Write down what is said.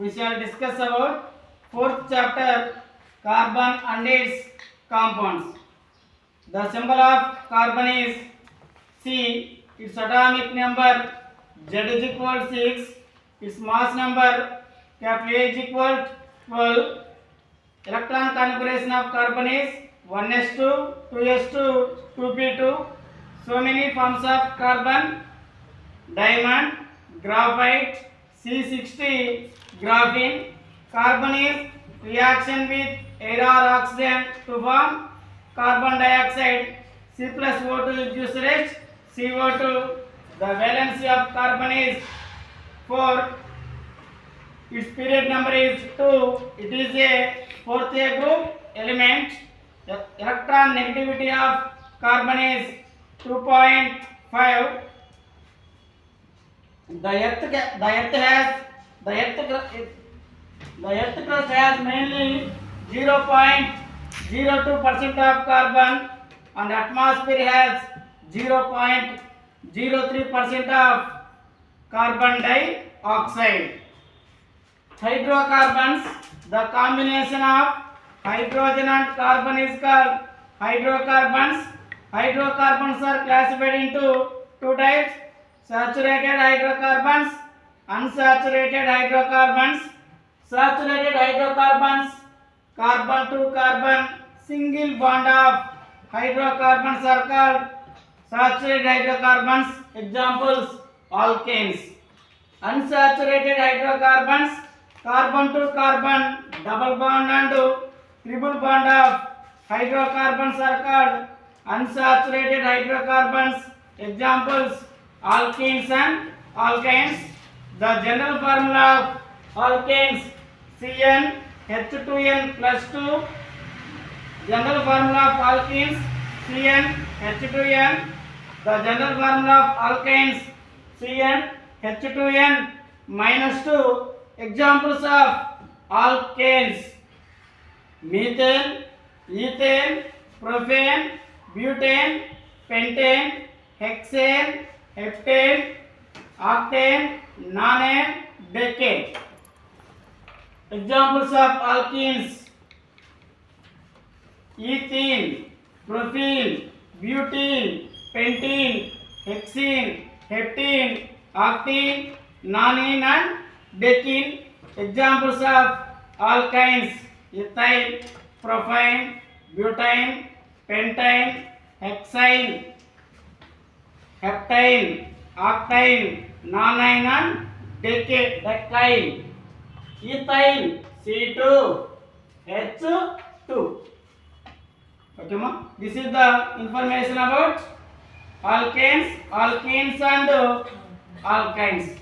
we shall discuss about fourth chapter, carbon and its compounds. The symbol of carbon is C. Its atomic number Z is equal to 6. Its mass number capital A is equal to 12. Electron configuration of carbon is 1s2, 2s2, 2p2. So many forms of carbon: diamond, graphite, C60, graphene. Carbon is reaction with air or oxygen to form carbon dioxide. C plus O2 gives rest CO2. The valency of carbon is 4. Its period number is 2. It is a fourth A group element. The electron negativity of carbon is 2.5. The earth crust has mainly 0.02% of carbon, and atmosphere has 0.03% of carbon dioxide. Hydrocarbons, the combination of hydrogen and carbon is called hydrocarbons. Hydrocarbons are classified into two types: saturated hydrocarbons, unsaturated hydrocarbons. Saturated hydrocarbons, carbon to carbon single bond of hydrocarbons are called saturated hydrocarbons. Examples: alkanes. Unsaturated hydrocarbons, carbon to carbon double bond and triple bond of hydrocarbons are called unsaturated hydrocarbons. Examples: alkenes and alkynes. The general formula of alkanes: CnH2n plus 2. General formula of alkenes: CnH2n. The general formula of alkynes: CnH2n minus 2. Examples of alkanes: methane, ethane, propane, butane, pentane, hexane, heptane, octane, nonane, decane. Examples of alkenes: ethene, propene, butene, pentene, hexene, heptene, octane, nonene and decene. Examples of alkynes: ethyl, propane, butane, pentane, hexane, heptane, octane, nonene and decane. Ethyl C2H2. Okay, ma? This is the information about alkanes, alkenes and alkynes.